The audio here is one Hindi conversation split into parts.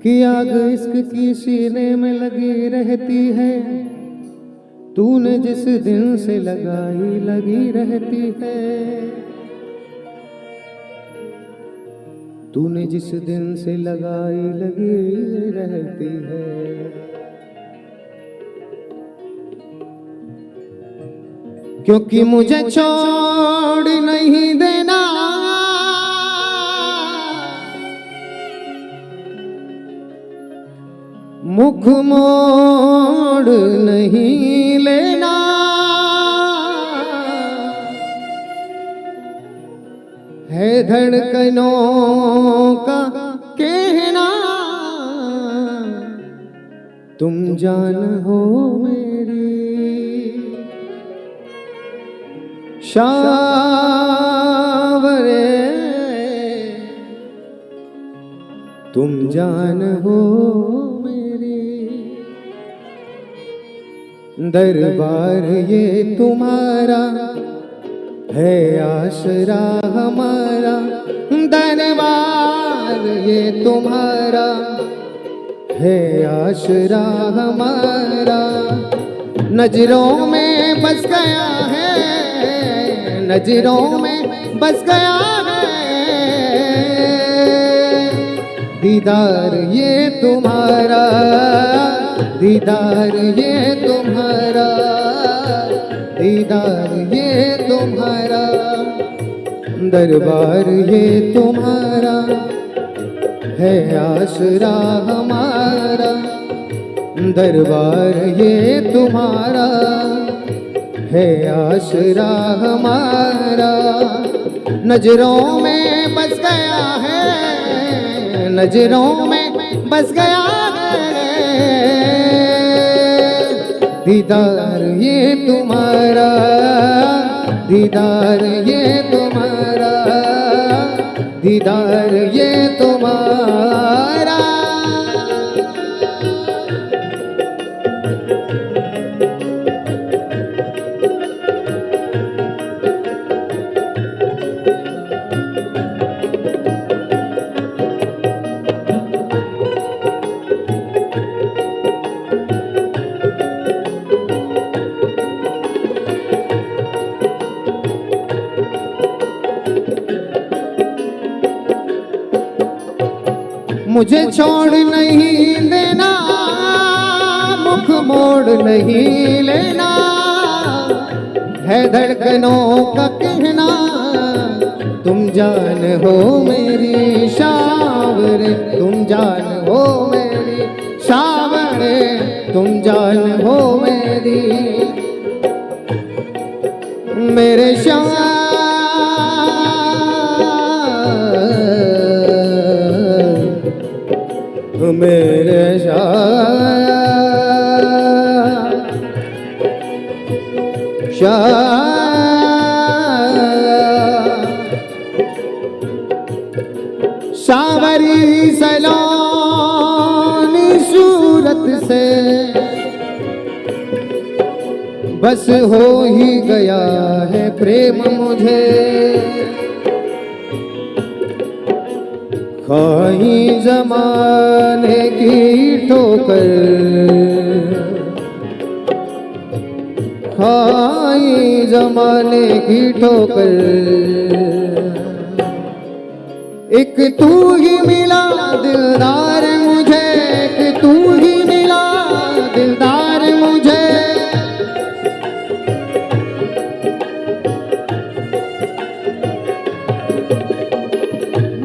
कि आग इश्क की सीने में लगी रहती है, तूने जिस दिन से लगाई लगी रहती है, तूने जिस दिन से लगाई लगी रहती है। क्योंकि मुझे छोड़ नहीं देना, मुख मोड़ नहीं लेना, है धड़कनों का कहना, तुम जान हो मेरी शावरे, तुम जान हो मेरी। दरबार ये तुम्हारा है आसरा हमारा, दरबार ये तुम्हारा है आसरा हमारा। नजरों में बस गया है, नजरों में बस गया है, दीदार ये तुम्हारा, दीदार ये तुम्हारा, दीदार ये तुम्हारा। दरबार ये तुम्हारा है आसरा हमारा, दरबार ये तुम्हारा है आसरा हमारा। नजरों में बस गया है, नजरों में बस गया है, दीदार ये तुम्हारा, दीदार ये तुम्हारा, दीदार ये तुम्हारा। मुझे छोड़ नहीं देना, मुख मोड़ नहीं लेना, है धड़कनों का कहना, तुम जान हो मेरी शावरे, तुम जान हो मेरी शावरे, तुम जान हो मेरी। मेरे मेरे सावरी सलोनी सूरत से बस हो ही गया है प्रेम मुझे। खाई जमाने की ठोकर, खाई जमाने की ठोकर, एक तू ही मिला दिलदार मुझे, एक तू ही मिला दिलदार मुझे।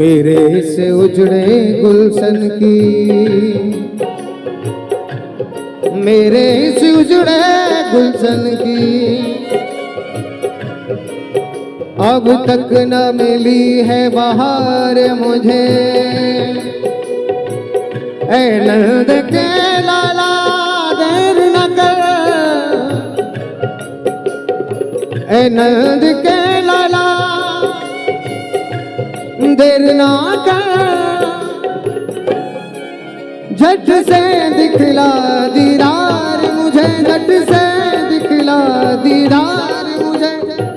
मेरे से उजड़े गुलशन की, मेरे से उजड़े गुलशन की, अब तक न मिली है बहार मुझे। ऐ नंद के लाला देर न कर, ऐ नंद के लाला देर ना कर, झट से दिखला दीदार मुझे, झट से दिखला दीदार मुझे,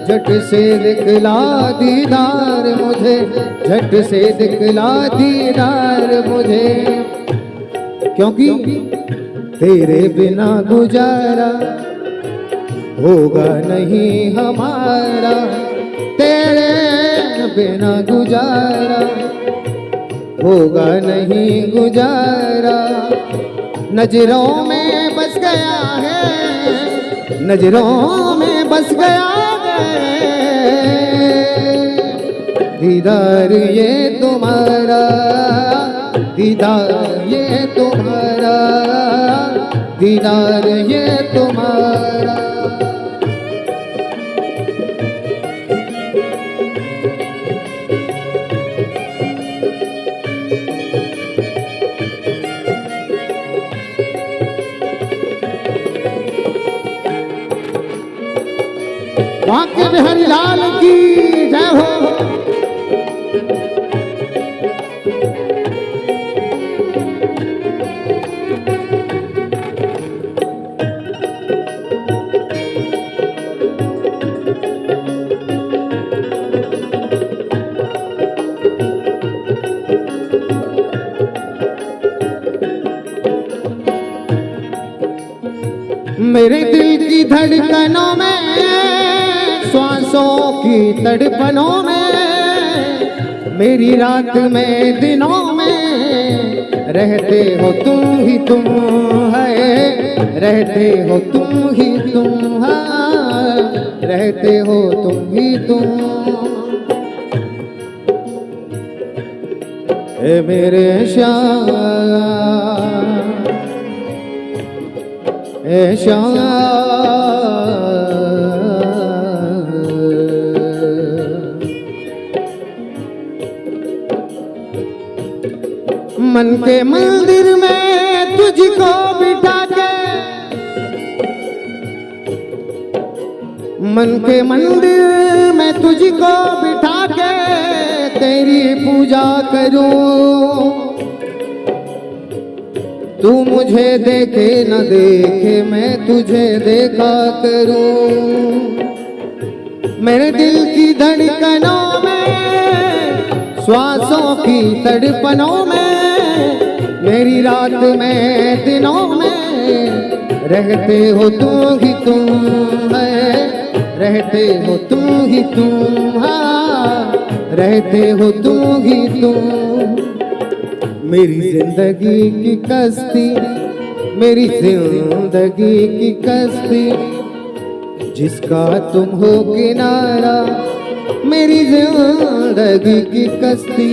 झट से दिखला दीदार मुझे, झट से दिखला दीदार मुझे। क्योंकि तेरे बिना गुजारा होगा नहीं हमारा, तेरे बिना गुजारा होगा नहीं गुजारा। नजरों में बस गया है, नजरों में बस गया है दीदार ये तुम्हारा, दीदार ये तुम्हारा, दीदार ये तुम्हारा। बांके बिहारी लाल की जय हो। मेरे दिल की धड़कनों में, श्वासों की तड़पनों में, मेरी रात में दिनों में रहते हो तुम ही तुम है, रहते हो तुम ही तुम है, रहते हो तुम ही तुम। ए मेरे श्याम, ए श्याम, मन के मंदिर में तुझको बिठा के, मन के मंदिर में तुझको बिठा के तेरी पूजा करूं। तू मुझे देखे न देखे मैं तुझे देखा करूं। मेरे दिल की धड़कनों में, श्वासों की तड़पनों में, मेरी रात में दिनों में रहते हो तुम ही तुम है, रहते हो तुम ही तुम, हाँ रहते हो तुम ही तुम। मेरी जिंदगी की कश्ती, मेरी जिंदगी की कश्ती, जिसका तुम हो किनारा। मेरी जिंदगी की कश्ती,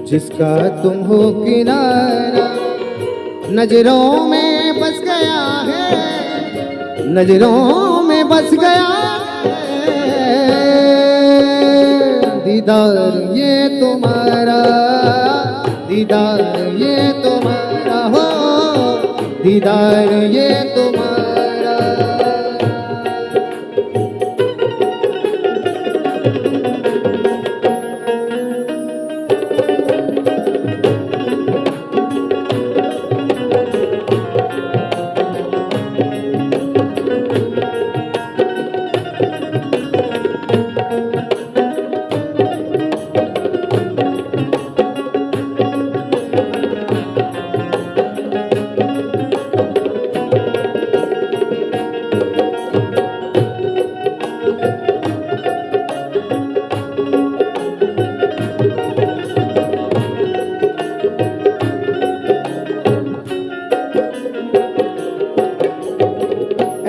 जिसका तुम हो किनारा। नजरों में बस गया है, नजरों में बस गया है दीदार ये तुम्हारा, दीदार ये तुम्हारा हो, दीदार ये तुम्हारा।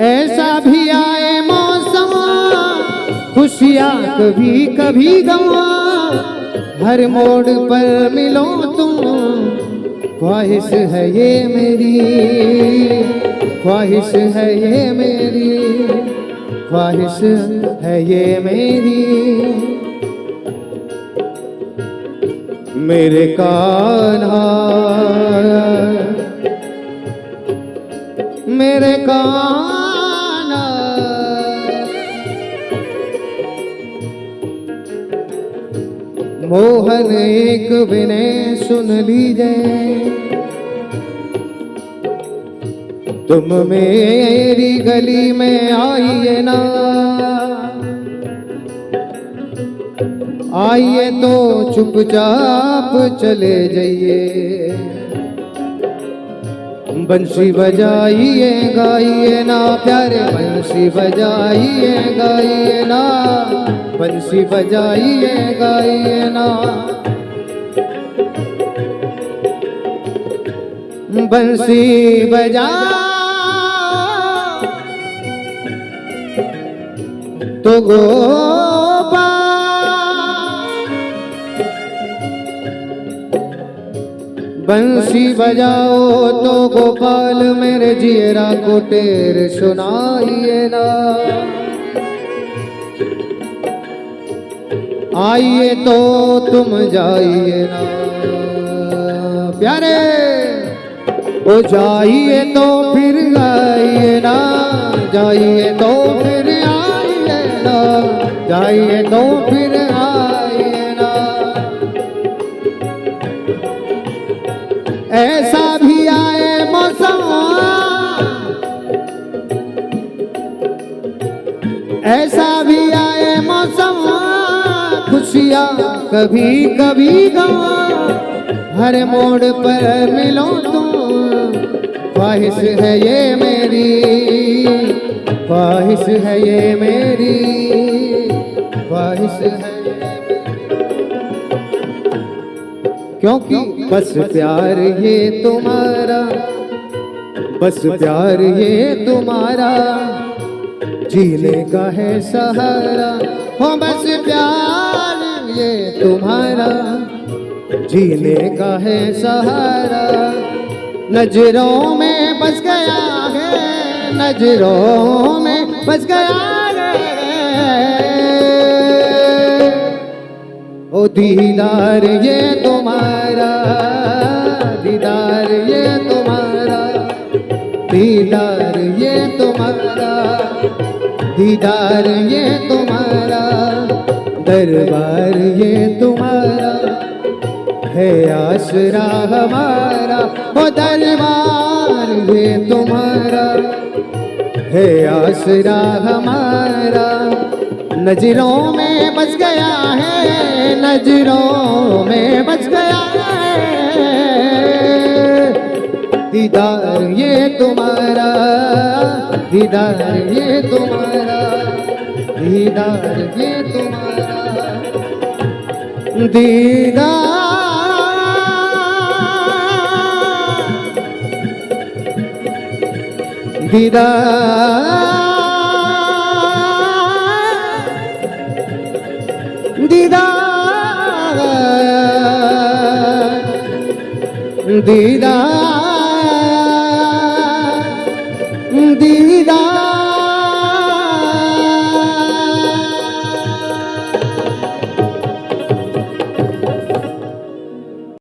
ऐसा भी आए मौसम, खुशियाँ कभी कभी गम, हर मोड़ पर मिलो तुम। ख्वाहिश है ये मेरी, ख्वाहिश है ये मेरी, ख्वाहिश है ये मेरी। मेरे कान्हा, मेरे कान्हा, मोहन एक विनय सुन लीजिए। तुम मेरी गली में आइए ना, आइए तो चुपचाप चले जाइए। बंसी बजाइए गाइए ना प्यारे, बंसी बजाइए गाइए ना, बंसी बजाइए गाइए ना। बंसी बजा तो गोपाल, बंसी बजाओ तो गोपाल मेरे जियरा को टेर सुनाइए ना। आइए तो तुम जाइए ना प्यारे, ओ जाइए तो फिर आइए ना, जाइए तो फिर आइए ना, जाइए तो फिर आइए ना। ऐसा भी आए मौसम, ऐसा भी आए मौसम, खुशियाँ कभी कभी गम, हर मोड़ पर मिलो तुम, ख्वाहिश है ये मेरी, ख्वाहिश है ये मेरी, ख्वाहिश है ये मेरी। क्योंकि बस प्यार ये तुम्हारा, बस प्यार ये तुम्हारा, जीने का है सहारा। हो बस प्यार ये तुम्हारा, जीने का है सहारा। नजरों में बस गया है, नजरों में बस गया है, ओ दीदार ये तुम्हारा, दीदार ये तुम्हारा, दीदार ये तुम्हारा, दीदार ये तुम्हारा, दरबार ये तुम्हारा है आसरा हमारा। ओ दरबार ये तुम्हारा है आसरा हमारा। नजरों में बस गया है, नजरों में बस गया है, दीदार ये तुम्हारा, दीदार ये तुम्हारा, दीदार ये तुम्हारा, दीदार दीदार दीदार दीदार